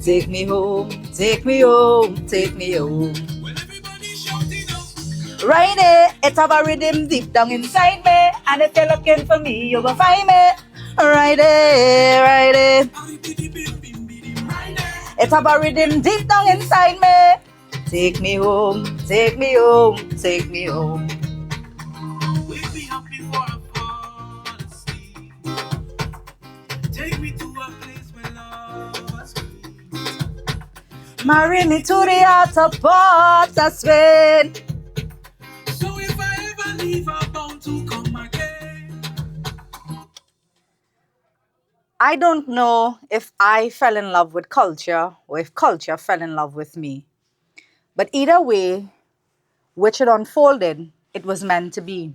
Take me home, take me home, take me home. Right there, it have a rhythm deep down inside me. And if you're looking for me, you will find me. Right there, right there. It have a rhythm deep down inside me. Take me home, take me home, take me home. Wake me up before I fall asleep. Take me to a place where love was sweet. Marry me to the outer part of Spain. So if I ever leave, I'm bound to come again. I don't know if I fell in love with culture or if culture fell in love with me. But either way, which it unfolded, it was meant to be.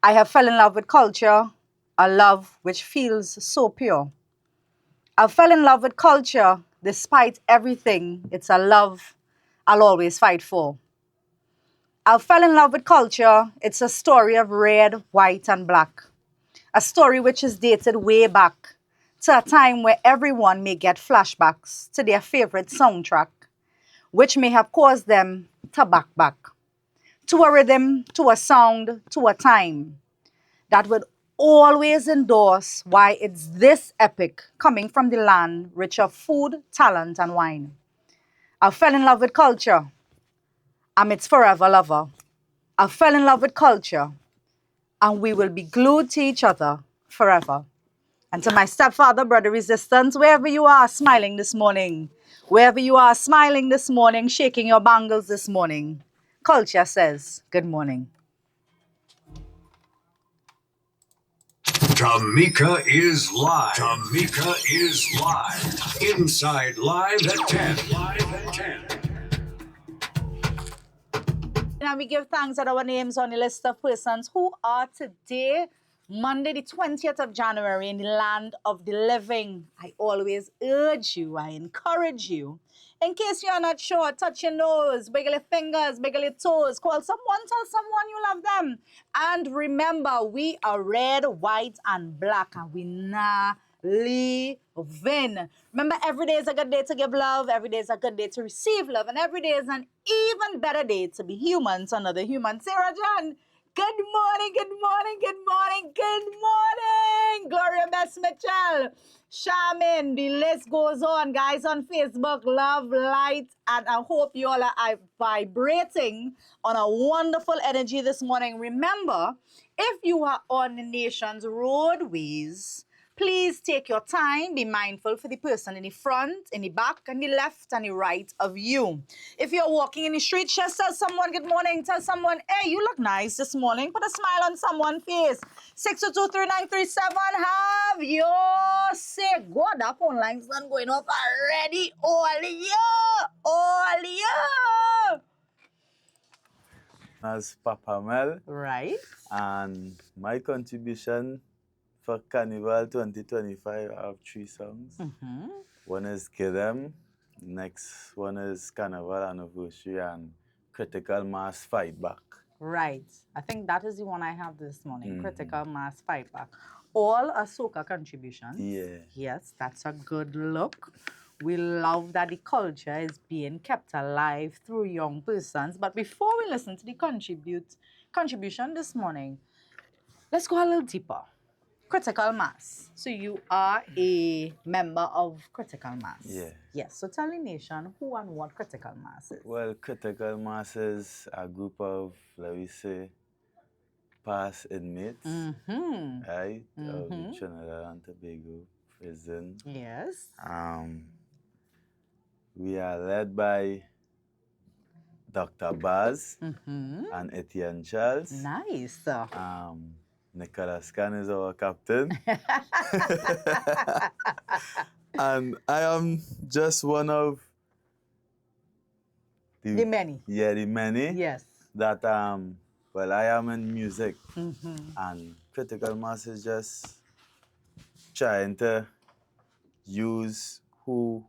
I have fell in love with culture, a love which feels so pure. I fell in love with culture despite everything. It's a love I'll always fight for. I fell in love with culture. It's a story of red, white, and black. A story which is dated way back to a time where everyone may get flashbacks to their favorite soundtrack, which may have caused them to back to a rhythm, to a sound, to a time that would always endorse why it's this epic coming from the land rich of food, talent, and wine. I fell in love with culture. I'm its forever lover. I fell in love with culture, and we will be glued to each other forever. And to my stepfather, brother resistance, wherever you are smiling this morning, wherever you are smiling this morning, shaking your bangles this morning, culture says good morning. Tameeka is live. Tameeka is live. Inside Live at 10. Live at 10. Now we give thanks that our names on the list of persons who are today, Monday the 20th of January, in the land of the living. I always urge you, I encourage you. In case you are not sure, touch your nose, wiggle your fingers, wiggle your toes, call someone, tell someone you love them. And remember, we are red, white, and black, and we not living. Remember, every day is a good day to give love, every day is a good day to receive love, and every day is an even better day to be human to another human. Sarah John, good morning, good morning, good morning, good morning. Gloria Bess Mitchell, Shaman, the list goes on. Guys on Facebook, love, light, and I hope you all are vibrating on a wonderful energy this morning. Remember, if you are on the nation's roadways, please take your time, be mindful for the person in the front, in the back, and the left and the right of you. If you're walking in the street, just tell someone good morning. Tell someone, hey, you look nice this morning. Put a smile on someone's face. 622-3937. Have your say. God, that phone line's not going off already. All you. As Papa Mel. Right. And my contribution for Carnival 2025, I have 3 songs. Mm-hmm. One is Kidem, next one is Carnival Anniversary, and Critical Mass Fight Back. Right. I think that is the one I have this morning, Critical Mass Fight Back. All are soca contributions. Yeah. Yes, that's a good look. We love that the culture is being kept alive through young persons. But before we listen to the contribution this morning, let's go a little deeper. Critical Mass. So you are a member of Critical Mass. Yeah. Yes. So tell the nation who and what Critical Mass is. Well, Critical Mass is a group of, let me say, past inmates, right, of the Trinidad and Tobago prison. Yes. We are led by Dr. Baz and Etienne Charles. Nice. Nicholas Khan is our captain. And I am just one of the many. Yeah, the many. Yes. That, well, I am in music. And Critical Mass is just trying to use who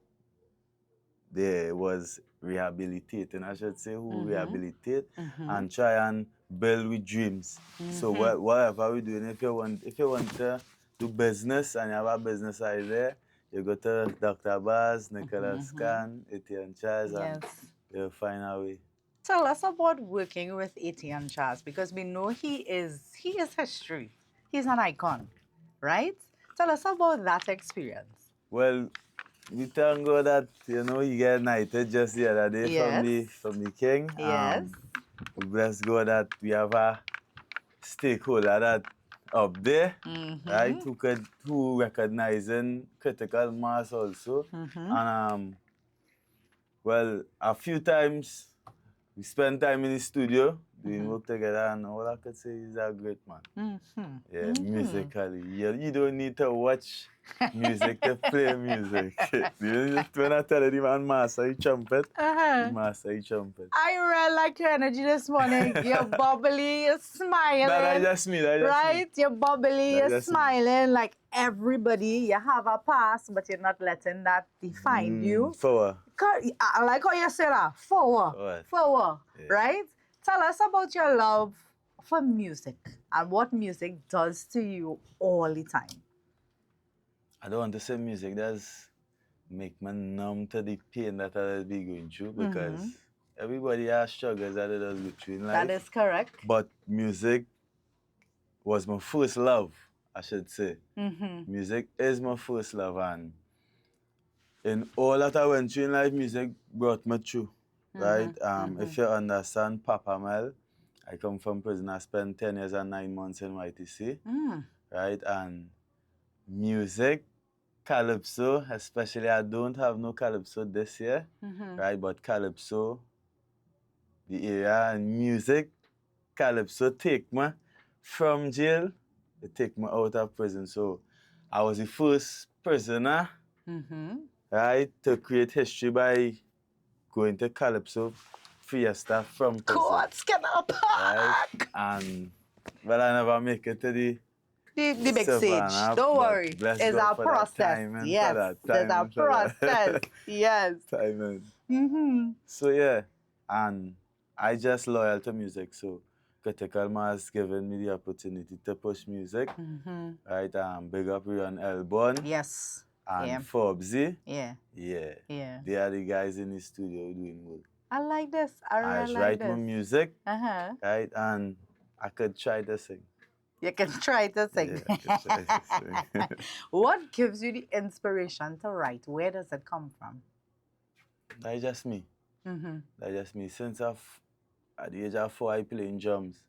there was rehabilitating, I should say, who rehabilitate and try and build with dreams. So whatever we're doing, if you want to do business and you have a business idea, you go to Dr. Baz, Nicholas Khan, Etienne Chaz, and Yes. you'll find a way. Tell us about working with Etienne Chaz because we know he is history. He's an icon, right? Tell us about that experience. Well, we thank God that, he got knighted just the other day Yes. from the king. Yes. We bless God that we have a stakeholder that up there, right, who recognizing critical mass also. And well, a few times we spend time in the studio doing work together, and all I could say is a great man. Yeah, musically. You don't need to watch music to play music. When I tell you the man master his trumpet, he master his trumpet. I really like your energy this morning. You're bubbly, you're smiling. That's just me. Right? You're bubbly, That's you're just me. smiling like everybody. You have a past, but you're not letting that define you. Forward. I like how you say that. Forward. Yeah. Right? Tell us about your love for music and what music does to you all the time. I don't want to say music does make me numb to the pain that I'll be going through because everybody has struggles that they does go through in life. That is correct. But music was my first love, I should say. Music is my first love, and in all that I went through in life, music brought me through, right? If you understand Papa Mel, I come from prison. I spent 10 years and 9 months in YTC, right? And music, Calypso, especially, I don't have no Calypso this year, right? But Calypso, the area and music, Calypso take me from jail, it take me out of prison. So I was the first prisoner, right, to create history by going to Calypso Fiesta from prison. Courts cannot park. Right? And, well, I never make it to the big stage. Don't worry. It's a process. Yes. There's a process. Yes. Timing. So, yeah. And I just loyal to music. So, Critical Mass given me the opportunity to push music. Right? Big up Romel Erphaan. Yes. And Forbesy. Yeah. They are the guys in the studio doing work. I like this. I really like this. write my music. Right? And I could try to sing. You can try to sing. Yeah, I could try to sing. What gives you the inspiration to write? Where does it come from? That's just me. That's just me. Since at the age of 4, I playing drums.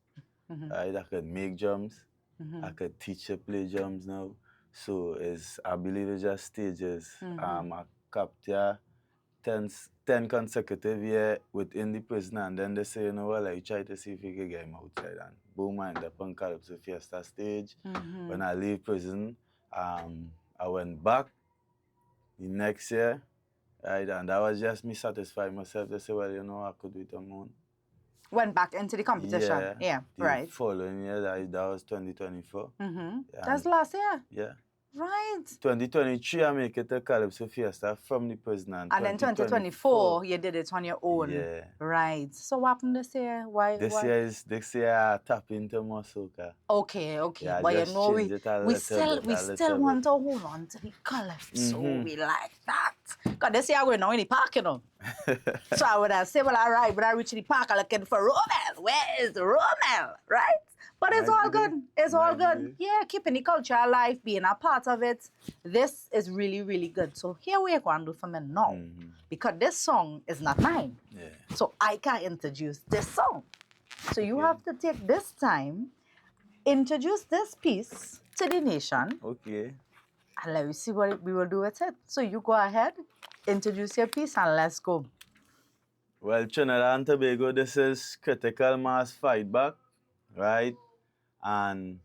Right? I could make drums. I could teach to play drums now. So I believe it's just stages. I capture 10 consecutive years within the prison, and then they say, you know what, like, try to see if you can get him outside. And boom, I ended up on Calypso Fiesta stage. When I leave prison, I went back the next year, right? And that was just me satisfying myself to say, well, you know, I could do it on my own. Went back into the competition? Yeah, right. The following year, that was 2024. That's last year? Yeah. Right. 2023, I make it to Calypso Fiesta from the prison. And then 2024, you did it on your own. Yeah. Right. So what happened this year? Why? This year I tap into more soca. Okay. Yeah, but you know, we still want to hold on to the Calypso. We like that. Because this year we're now in the park, you know. So I would have said, well, all right, when I reach the park, I'm looking for Romel. Where is Romel? Right? But it's all good. It's all good. Yeah, keeping the culture alive, being a part of it. This is really, really good. So here we are going to do for me now. Because this song is not mine. Yeah. So I can introduce this song. So you have to take this time, introduce this piece to the nation. Okay. And let me see what we will do with it. So you go ahead, introduce your piece, and let's go. Well, Trinidad and Tobago, this is Critical Mass Fightback, right? And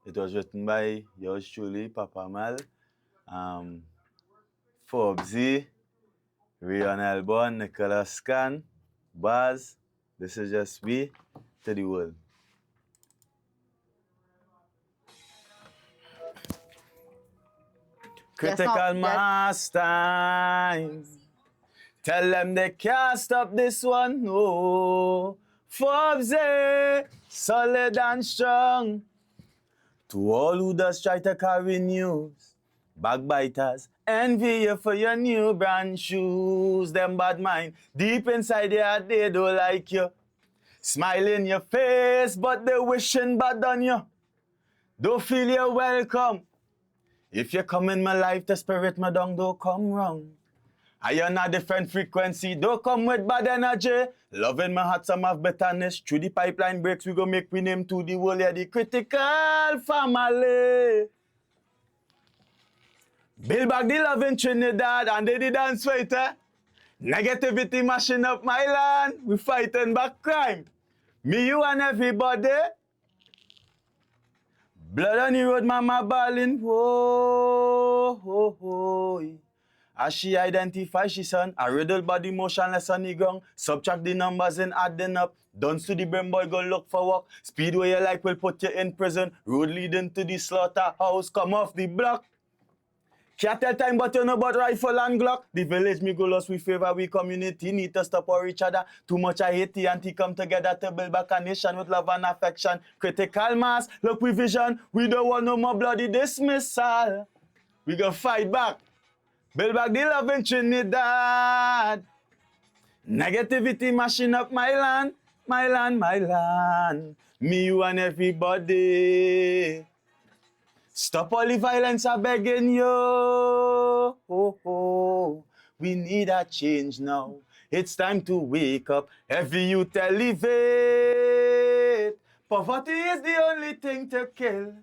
it was written by yours truly, Papa Mel, Forbesy, Romel Erphaan, Nicholas Khan, Baz. This is just we to the world. Critical Mass time. Tell them they can't stop this one, no. Forbesy, solid and strong. To all who does try to carry news, Backbiters, envy you for your new brand shoes. Them bad mind, deep inside their heart, they don't like you. Smile in your face, but they wishing bad on you. Don't feel you're welcome. If you come in my life to spirit me down, don't come wrong. I on a different frequency, don't come with bad energy. Loving my heart, some have bitterness. Through the pipeline breaks, we go make we name to the whole of the critical family. Build back the love in Trinidad and they the dance fighter. Negativity mashing up my land. We fighting back crime. Me, you and everybody. Blood on the road, mama balling. Whoa, ho, ho. As she identifies she son, a riddle body motionless on the ground. Subtract the numbers and add them up. Done to the brain boy, go look for work. Speedway you like will put you in prison. Road leading to the slaughterhouse, come off the block. Can't tell time, but you know about rifle and Glock. The village me go lost, we favor we community. Need to stop for each other. Too much I hate the anti come together to build back a nation with love and affection. Critical mass, look we vision. We don't want no more bloody dismissal. We gonna fight back. Build back the love in Trinidad. Negativity mashing up my land, my land, my land. Me, you and everybody. Stop all the violence, I'm begging you. Oh, oh. We need a change now. It's time to wake up. Every youth elevate. Poverty is the only thing to kill.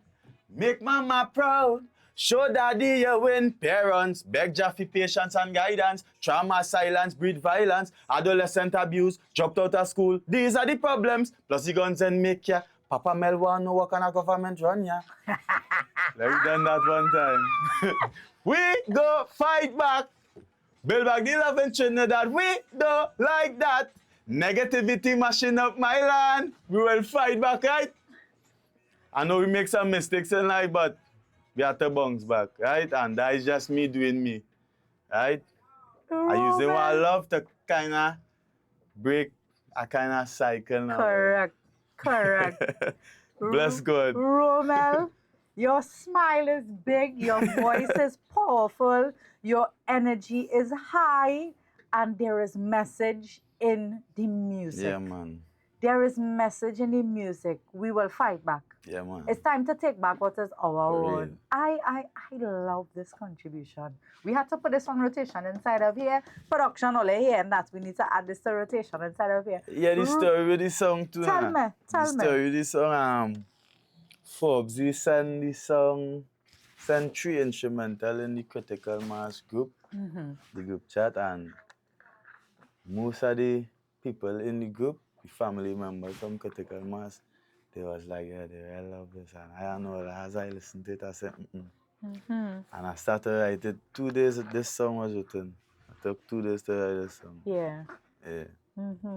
Make mama proud. Show daddy you win. Parents beg Jaffe patience and guidance. Trauma, silence, breed violence. Adolescent abuse, dropped out of school. These are the problems. Plus the guns and make ya. Papa Mel want no what kind of government run ya. Like we done that one time. We go fight back. Build back the love in Trinidad. We don't like that. Negativity mashing up my land. We will fight back, right? I know we make some mistakes in life, but we have to bounce back, right? And that is just me doing me, right? I using what I love to kind of break a kind of cycle now. Correct. Correct. Bless God. Romel, your smile is big, your voice is powerful, your energy is high, and there is message in the music. Yeah, man. There is message in the music. We will fight back. Yeah, man. It's time to take back what is our For real. own. I love this contribution. We had to put this on rotation inside of here. Production all here, and that we need to add this to rotation inside of here. Yeah, the story with the song too. Tell me. The story with the song, Forbes, we send the song, send 3 instrumental in the critical mass group, the group chat, and most of the people in the group, the family members from critical mass, they was like, yeah, they really love this. And I don't know, as I listened to it, I said, And I started writing 2 days, this song was written. It took 2 days to write this song. Yeah. Yeah.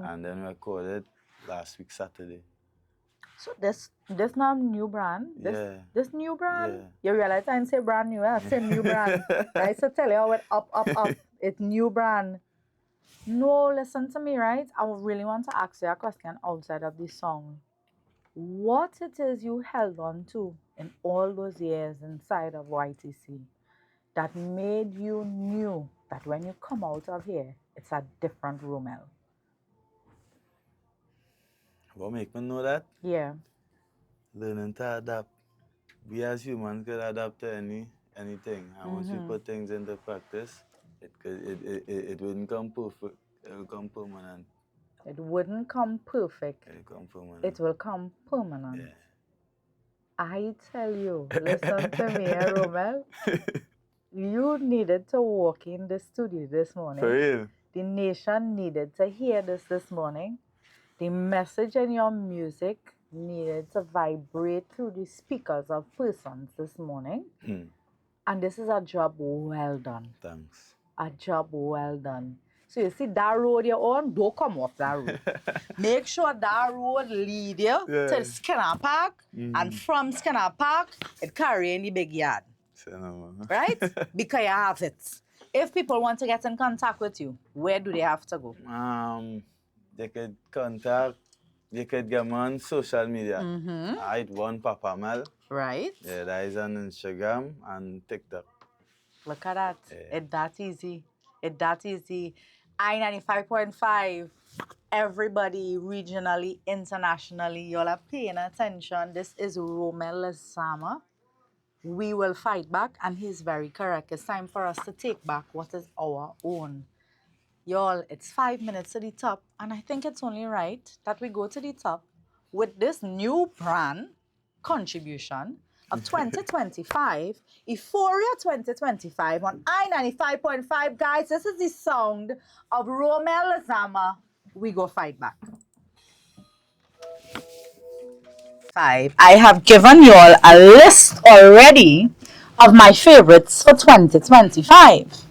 And then recorded last week, Saturday. So this not new brand. This new brand. You realize I didn't say brand new. I said new brand. I said tell you how it up. It's new brand. No, listen to me, right? I really want to ask you a question outside of this song. What it is you held on to in all those years inside of YTC that made you knew that when you come out of here, it's a different Romel? What make me know that? Yeah. Learning to adapt. We as humans can adapt to anything. And once we put things into practice, it wouldn't come perfect. It will come permanent. It wouldn't come perfect. It will come permanent. It will come permanent. Yeah. I tell you, listen to me, Romel. You needed to walk in the studio this morning. For real? The nation needed to hear this morning. The message in your music needed to vibrate through the speakers of persons this morning. And this is a job well done. Thanks. A job well done. So you see that road you're on, don't come off that road. Make sure that road lead you to Skinner Park, and from Skinner Park, it carry in the big yard. Right? Because you have it. If people want to get in contact with you, where do they have to go? They could contact, they could get me on social media. One Papa Mel. Right. Yeah, that is on Instagram and TikTok. Look at that. Yeah. It that easy. It that easy. I-95.5. Everybody, regionally, internationally, y'all are paying attention. This is Romel Leezma. We will fight back, and he's very correct. It's time for us to take back what is our own. Y'all, it's 5 minutes to the top, and I think it's only right that we go to the top with this new brand contribution of 2025, Euphoria 2025 on I-95.5. Guys, this is the sound of Romel Leezma. We go fight back. I have given you all a list already of my favorites for 2025.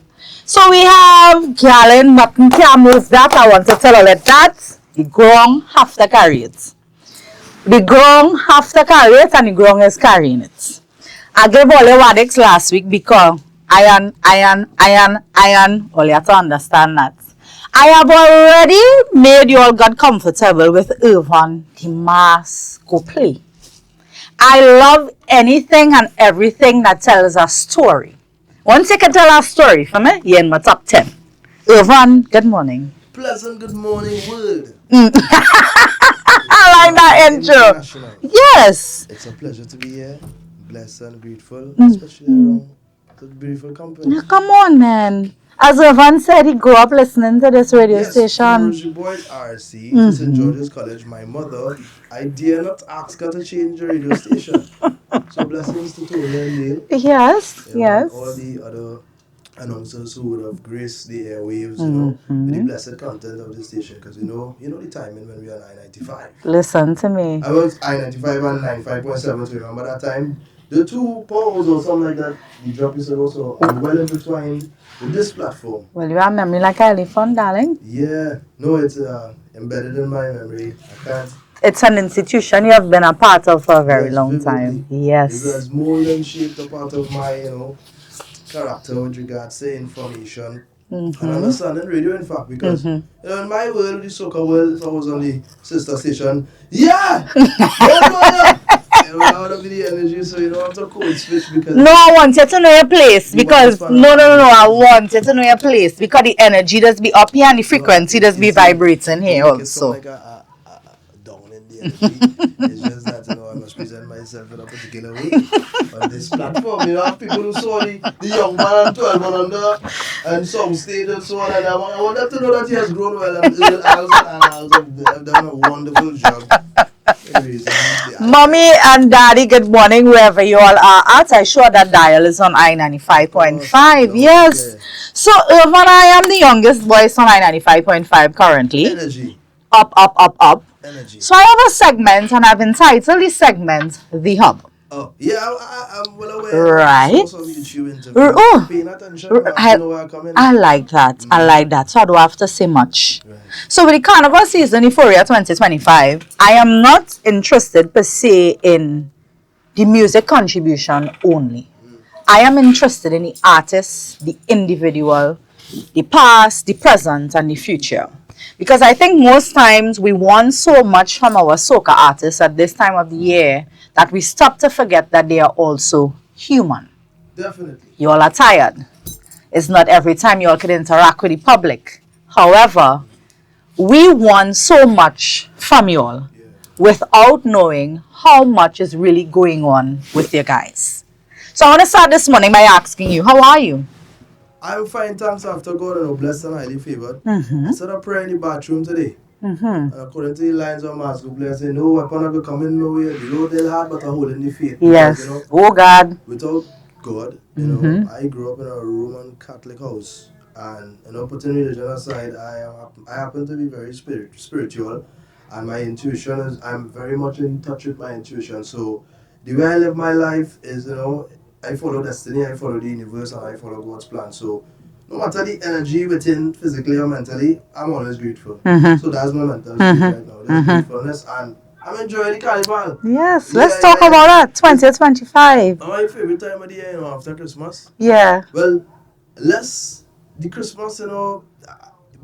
So we have Galen Mutton Camels that I want to tell all that the grong have to carry it. The grong have to carry it and the grong is carrying it. I gave all the Wadix last week because iron. All you have to understand that. I have already made you all got comfortable with Erphaan, the mass go play. I love anything and everything that tells a story. Once you can tell a story for me, you're in my top 10. Erphaan, good morning. Pleasant good morning, world. I like that intro. International. Yes. It's a pleasure to be here. Blessed and grateful, especially around the beautiful company. Come on, man. As Erphaan said, he grew up listening to this radio Yes, station. Flourish Boys RC to St. George's College. My mother, I dare not ask her to change the radio station. So blessings to Tony and Neil. Yes, And yes. all the other announcers who would have graced the airwaves, with the blessed content of the station. Because you know the timing when we are 995. Listen to me. I was I-95 and 95.7, so remember that time? The 2 poles or something like that, the drop is also, I'm well intertwined with this platform. Well, you have memory like an elephant, darling. Yeah, no, it's embedded in my memory. I can't. It's an institution you have been a part of for a very Yes, long vividly. time. Yes. It has molded and shaped a part of my, character with regards to information and understanding radio, in fact, because in my world, the soca world, if I was on the sister station, I would have the energy, so you don't have to code switch because No, I want you to know your place because no, I want you to know your place because the energy does be up here and the frequency does be vibrating here don't make it sound also. like a down in the energy. It's just that I must present myself in a particular way on this platform. You have people who saw the young man and 12 and under and some stage and so on, and I want them to know that he has grown well and have done a wonderful job. Mommy and Daddy, good morning, wherever you all are at. I sure that dial is on I-95.5. Yes. So, Erphaan, I am the youngest voice on I-95.5 currently. Energy. Up. Energy. So, I have a segment, and I've entitled the segment The Hub. Oh, yeah, I'm well aware. Right. I saw some YouTube interviews. Paying attention. I know where I come in. I like that. So I don't have to say much. Right. So with the Carnival season Euphoria 2025, I am not interested per se in the music contribution only. I am interested in the artist, the individual, the past, the present, and the future. Because I think most times we want so much from our soca artists at this time of the year that we stop to forget that they are also human. Definitely. You all are tired. It's not every time you all can interact with the public. However, we want so much from you all without knowing how much is really going on with you guys. So I want to start this morning by asking you, how are you? I'm fine, thanks after God and blessed and highly favored. I said a prayer in the bathroom today. And according to the lines of Mass, I say, no weapon ever come in my way. The road they'll hard, but I hold in the faith. Yes. Because, Oh God. without God, I grew up in a Roman Catholic house. And, putting religion aside, I happen to be very spiritual. And my intuition is, I'm very much in touch with my intuition. So the way I live my life is, I follow destiny, I follow the universe, and I follow God's plan. So no matter the energy within physically or mentally, I'm always grateful. So that's my mental state right now. There's gratefulness, and I'm enjoying the carnival. Yes, let's talk about that. 2025. My favorite time of the year, after Christmas. Yeah. Well, the Christmas,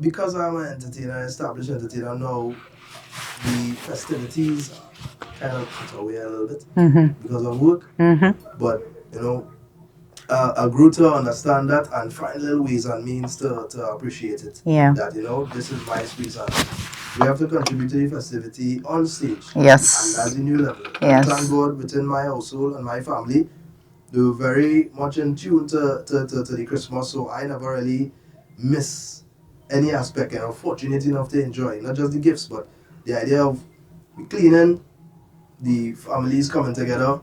because I'm an entertainer, established entertainer now, the festivities kind of put away a little bit because of work. But, I grew to understand that and find little ways and means to appreciate it. Yeah. That, this is my space and we have to contribute to the festivity on stage. Yes. And that's the new level. Yes. And thank God within my household and my family, they were very much in tune to the Christmas, so I never really miss any aspect, and I'm fortunate enough to enjoy not just the gifts, but the idea of cleaning, the families coming together,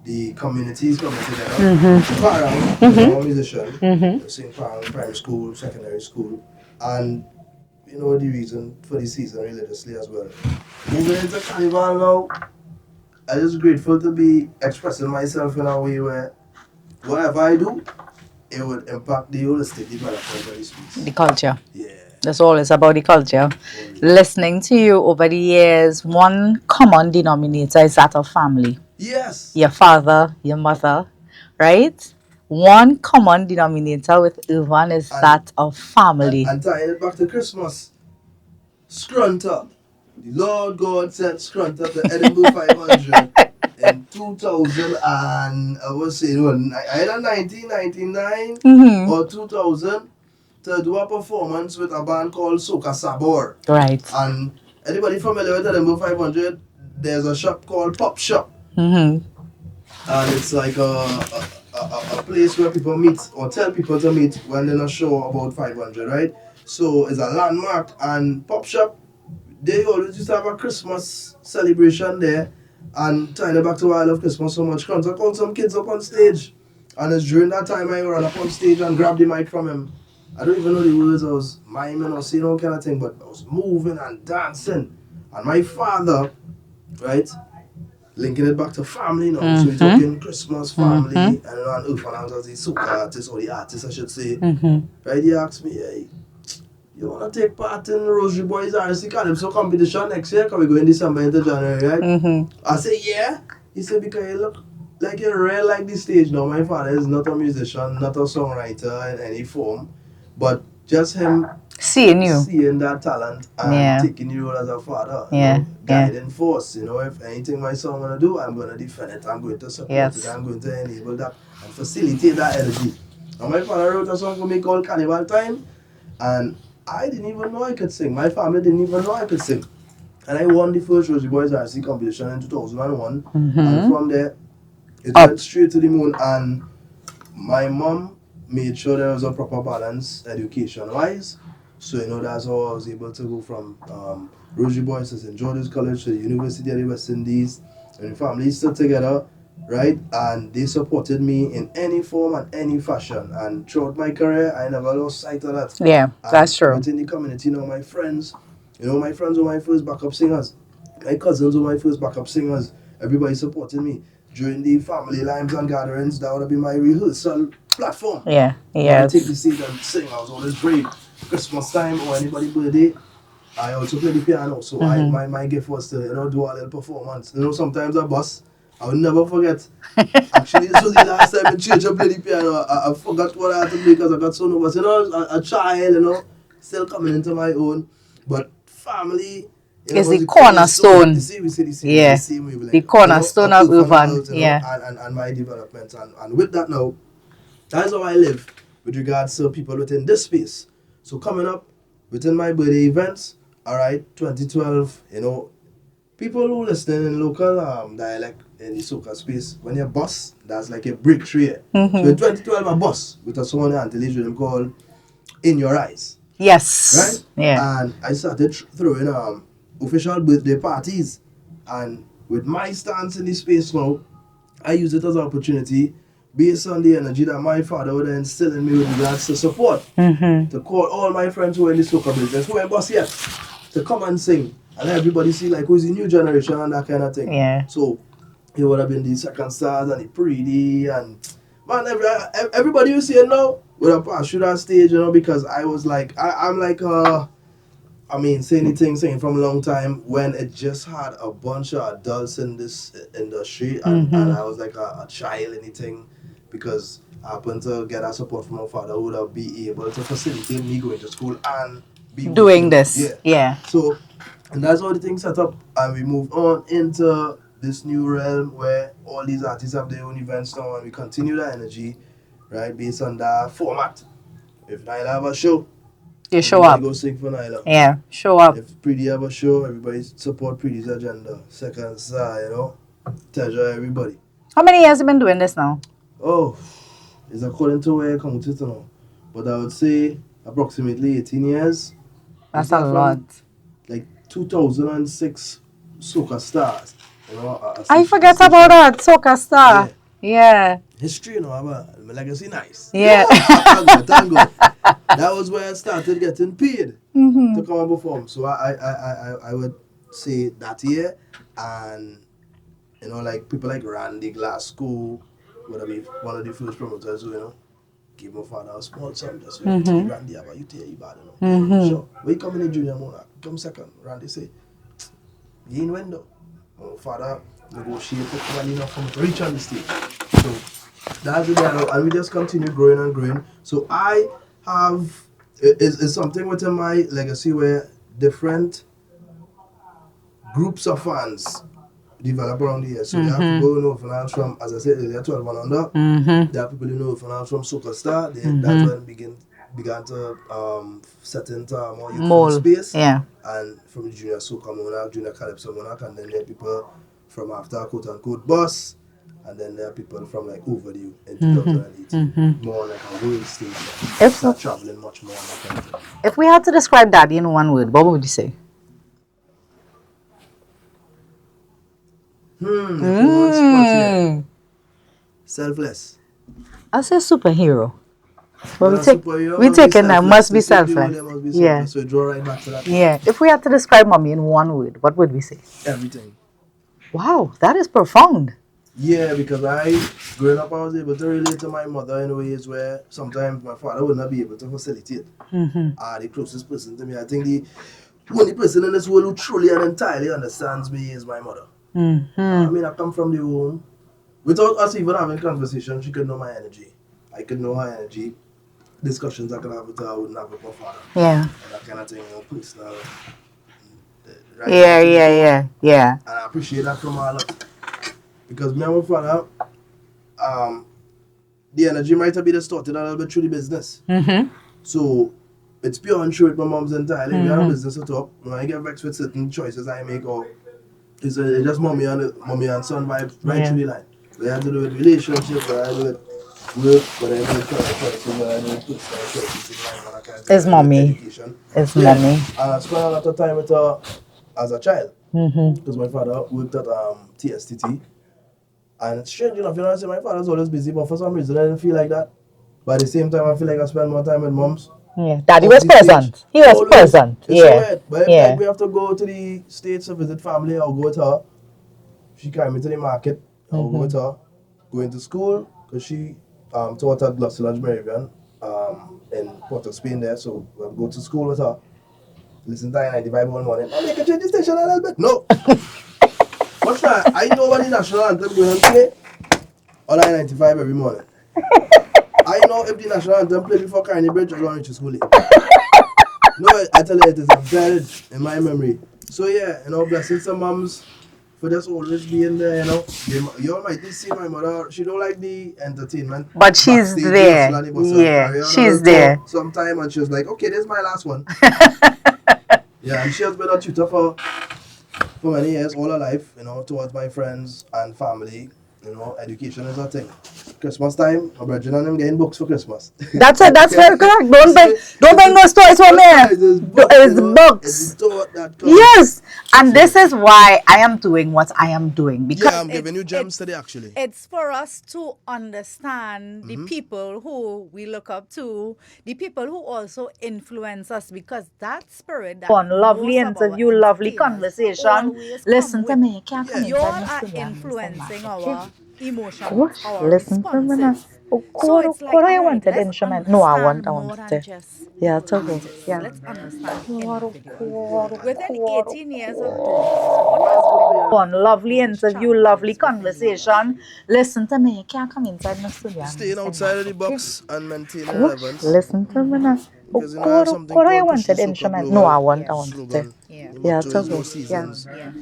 the communities coming together. Parang, I'm a musician, St. Parang Primary School, Secondary School, and the reason for the season religiously as well. Moving into Carnival now, I'm just grateful to be expressing myself in a way where whatever I do, it would impact the holistic development of the space. The culture. Yeah. That's all it's about, the culture. Listening to you over the years, one common denominator is that of family. Yes. Your father, your mother, right? One common denominator with Erphaan is that of family. And tying it back to Christmas, Scrunter. The Lord God sent Scrunter to Edinburgh 500 in 2000 and I was saying, either 1999 or 2000 to do a performance with a band called Soca Sabor. Right. And anybody familiar with Edinburgh 500? There's a shop called Pop Shop. And it's like a place where people meet or tell people to meet when they're not sure about 500, right? So it's a landmark, and Pop Shop, they always used to have a Christmas celebration there. And tying it back to why I love Christmas so much, I called some kids up on stage. And it's during that time I ran up on stage and grabbed the mic from him. I don't even know the words, I was miming or saying all kind of thing, but I was moving and dancing. And my father, right, linking it back to family now. So we're talking Christmas, family, and Erphaan Alves as the soca artist, or the artist I should say. Right, he asked me, hey, you want to take part in Rosary Boys RC Calypso competition next year? Because we go in December into January, right? I said, yeah. He said, because you look like you're real like the stage now. My father is not a musician, not a songwriter in any form, but just him seeing that talent and taking the role as a father, guiding force. If anything my son want to do, I'm going to defend it. I'm going to support it. I'm going to enable that and facilitate that energy. And my father wrote a song for me called Carnival Time, and I didn't even know I could sing. My family didn't even know I could sing. And I won the first Rosary Boys RC competition in 2001. And from there, it went straight to the moon. And my mom made sure there was a proper balance education-wise. So, that's how I was able to go from Rosary Boys to St. George's College to the University of the West Indies. And the family stood together, right? And they supported me in any form and any fashion. And throughout my career, I never lost sight of that. Yeah, that's true. Within the community, my friends, my friends were my first backup singers. My cousins were my first backup singers. Everybody supported me. During the family limes and gatherings, that would be my rehearsal platform. Yeah, I take the stage and sing. I was always brave. Christmas time or anybody's birthday, I also play the piano. So my gift was to do a little performance. Sometimes I bust. I will never forget. Actually, this was the last time in church I played the piano. I forgot what I had to play because I got so nervous. A child, still coming into my own. But family is the cornerstone. The cornerstone of Erphaan. And my development. And with that now, that's how I live with regards to people within this space. So coming up within my birthday events, all right, 2012, people who listen in local dialect in the soca space, when you bust, that's like a breakthrough. So in 2012, I bust with a song on the Antilles rhythm called In Your Eyes. Yes. Right? Yeah. And I started throwing official birthday parties. And with my stance in the space now, I use it as an opportunity based on the energy that my father would instill in me with regards to support. To call all my friends who are in the soca business, who ain't boss yet, to come and sing. And everybody see who's the new generation and that kind of thing. Yeah. So it would have been the Second Stars and the Pretty and man, everybody you see now would have passed through that stage, because I was like, I'm like saying from a long time when it just had a bunch of adults in this industry and I was like a child anything, because I happened to get that support from my father who would have be able to facilitate me going to school and be doing this. Yeah. So, and that's how the thing set up, and we moved on into this new realm where all these artists have their own events now, and we continue that energy right? Based on that format. If Nyla have a show, You show everybody up. go sing for Nyla. Yeah, show up. If Pretty have a show, everybody support Pretty's agenda. Second side, pleasure everybody. How many years you been doing this now? Oh, it's according to where I come to now. But I would say approximately 18 years. That's a lot. Like 2006 Soca Stars. I forget about that, Soca Star. Yeah. History, my legacy nice. Yeah. Thank God. That was where I started getting paid to come and perform. So I would say that year, and like people like Randy Glasgow would have been one of the first promoters who give my father a small sum just for Randy, how about you tell you bad, Sure. When you come in junior monarch, come second. Randy say, you in window. My father negotiated for enough for me to reach on the stage. So that's the way, and we just continue growing and growing. So I have is something within my legacy where different groups of fans develop around the years. So there are people who know finance from, as I said earlier, 12 and under. There are people who know finance from Soca Star. That's when began to set into a more youthful space. Yeah. And from the junior Soca Monarch, junior Calypso Monarch, and then there are people from after quote unquote Boss, and then there are people from like Overdue in 2018. More like a world stage. Start traveling much more. If we had to describe Daddy in one word, what would you say? Selfless. I say superhero. But Superhero we must be taking that selfless. must be The same selfless. they must be Yeah. selfless. So draw right back to that. Yeah. If we had to describe Mommy in one word, what would we say? Everything. Wow, that is profound. Yeah, because growing up, I was able to relate to my mother in ways where sometimes my father would not be able to facilitate. The closest person to me, I think the only person in this world who truly and entirely understands me is my mother. I mean, I come from the home. Without us even having conversation, she could know my energy. I could know her energy. Discussions I could have with her, I wouldn't have with my father. Yeah. And that kind of thing, personal. Right Yeah. And I appreciate that from her a lot. Because me and my father, the energy might have been distorted a little bit through the business. So it's pure and true with my mom's entirely. We have a business at top. When I get vexed with certain choices I make, or it's just mommy and son vibe right through the line. They have to do with relationships, they have to do with work, but they have to do with choices, they have to do with personal choices in life. It's mommy. Education. It's mommy. And I spent a lot of time with her as a child. Because my father worked at TSTT. And strange enough, I say my father's always busy, but for some reason I didn't feel like that. But at the same time, I feel like I spend more time with moms. Yeah. Daddy was present. He was present. It's so weird. But if we have to go to the States to visit family, I'll go with her. She carry me to the market. I'll go with her. Going to school, because she taught at Gloucester Lodge Meridian in Port of Spain there. So we'll go to school with her. Listen to 95 one morning. I'll make a change the station a little bit. No. What's that? I know what the national anthem going to play on I-95 every morning. I know if the national anthem play before Carney Bridge, I'm going to reach school late. No, I tell you, it is embedded in my memory. So yeah, blessings to moms for just always being there, You all might see my mother, she don't like the entertainment. But she's there. Yeah, she's there. Sometime, and she was like, okay, this is my last one. Yeah, and she has been a tutor for many years, all her life, towards my friends and family. Education is a thing. Christmas time, my brethren and them getting books for Christmas. That's it. That's very correct. Don't bring those toys for me. It's books. Yes, and this is why I am doing what I am doing, because I'm giving you gems today. Actually, it's for us to understand the people who we look up to, the people who also influence us, because that spirit, that one lovely interview, lovely conversation. Listen to me, you can't come You inside all my are studio and influencing understand, our emotions, Gosh, our listen to me now. responses. Oh, So it's like, I all right, wanted let's instrument. No, I understand want more than to. just Yeah, the to go. artist. Yeah. Let's understand the Quarter, individual. quarter, Within quarter, 18 years of doing this, what has been your one lovely biggest interview, challenges lovely within your life? conversation. Listen to me, you can't come inside my studio. and staying understand outside of that, the okay? box and maintaining Gosh, relevance. listen to me now. Because you know, I have something Koro, I called Push the wanted Soca instrument. Global. No, I want Yeah. it. Slogan. Yeah. The Yeah, motto is it's no okay. seasons. Yeah.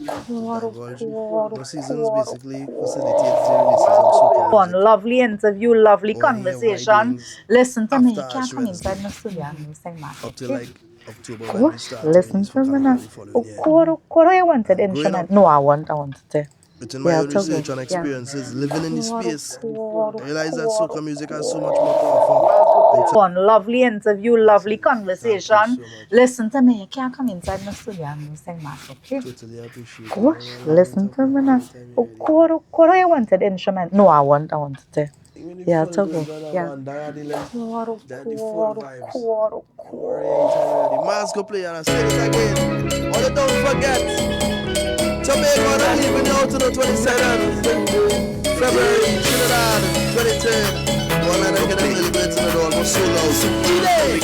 No seasons basically facilitates the releases of soca One music. lovely interview, lovely Or any of my conversation. doings Listen to me. You after can't Ash come inside Wednesday my studio and sing that, up to okay? like October when we Gosh, start to listen release to for me now. Carnival the following year. Koro, I wanted And growing instrument. up, No, I want it. within my Yeah, own it's okay. research and Yeah. experiences living in the space, Koro, I realized that soca music has so much more to offer. Outside. One lovely interview, lovely Thank you conversation. so much. Listen to me. You can't come inside my studio and sing that, okay? Totally appreciate it. Gosh, I'll listen talk to me now now. anytime you're ready. Koro, I wanted instrument. No, I want it. Even the Yeah, full it's okay. goes on, Yeah. man. Diadeling. Koro, Then the full vibes. Koro. Don't worry, anytime you're ready. Mask go play and I say this again. All you don't forget. Tameeka and leaving out to the 27th February, Trinidad, 23rd. One line I get a little bit in the door, almost so loud. So today,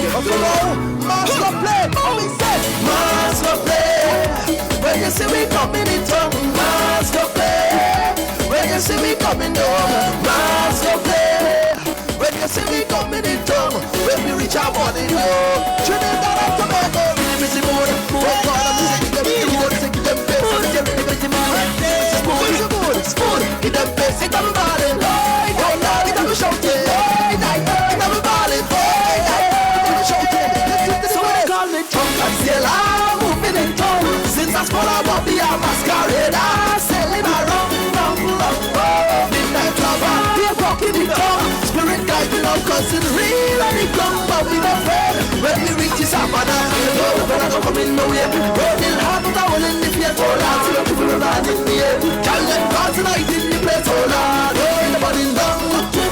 mask go play. Oh, we said, mask go play. When you see we coming in tongue, mask go play. When you see me coming down, mask go play. When you see me coming in tongue, when we reach our body low. Trinidad and Tobago, really busy mood. Rock on and music, them mood, take them face. Spoon, get them face, get them ballin'. Oh, now get them shouting. Get them ballin'. Get them shouting. So when they call me tongue, I still I'm moving in tongue. Since I spoke about the masquerade, sailing around, midnight lover, we're walking in tongue. Spirit guide me now, cause it's real and it come, but we don't fail. When we reach the savannah, the brother don't come in no way. Rolling hard, but I will in the place, oh Lord. See the people around in the air. Can't let go tonight in the place, oh Lord. Oh, in the body down,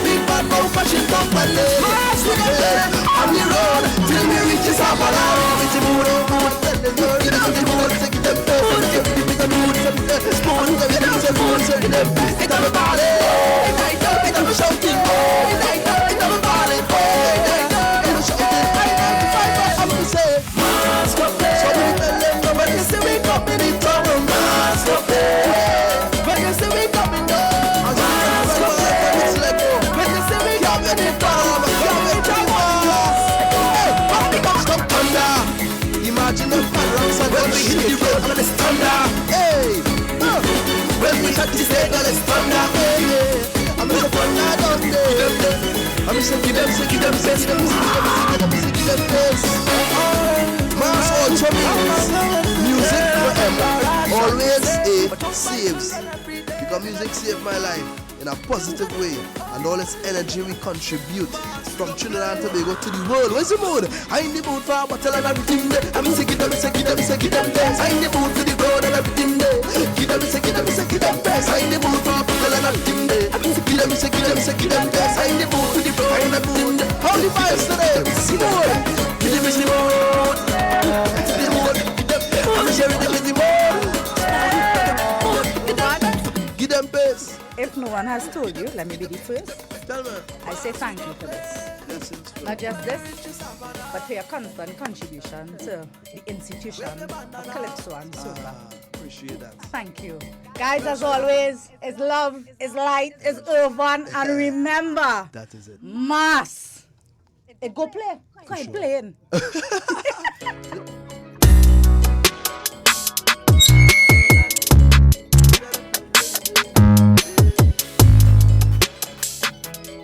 big bad mouth, fashion come and lay. Mask with the head, on the road, till we reach the savannah. It's a mood, oh mood, tell them, get out the mood, take them down, get the mood, spoon, get them the mood, take them, get them body. Get them shouting, get them body, get them shouting. I'm gonna say, mask up, so we tell them, no, when you see we coming in trouble, mask up, when you see we coming down, mask up, when you see we coming in trouble, thunder. Imagine the fireworks and when we hit the road, when it's thunder. Hey, when we touch the stage, when it's thunder. Hey, I'm gonna thunder down there. I'm gonna give them, give them, give them, give them this. Mass ultra means music forever. Always it saves. Because music saved my life in a positive way, and all its energy we contribute from Trinidad and Tobago to the world. Where's the mood? I in the mood for a bottle and everything there. I'm say give them this. I in the mood for the road and everything there. Give them this. I in the mood for a bottle and everything there. I'm say give them this. I in the mood for the road and everything there. All the vibes today. It's the mood. Give them the mood. It's the mood. I'm sharing them with the mood. Give them pace. If no one has told you, let me be the first. Tell me. I say thank you for this. Not just this, but for your constant contribution to the institution of Calypso and Soca. Appreciate that. Thank you. Guys, as always, it's love, it's light, it's urban, and remember, That is it. mass. It go play. Quite playing.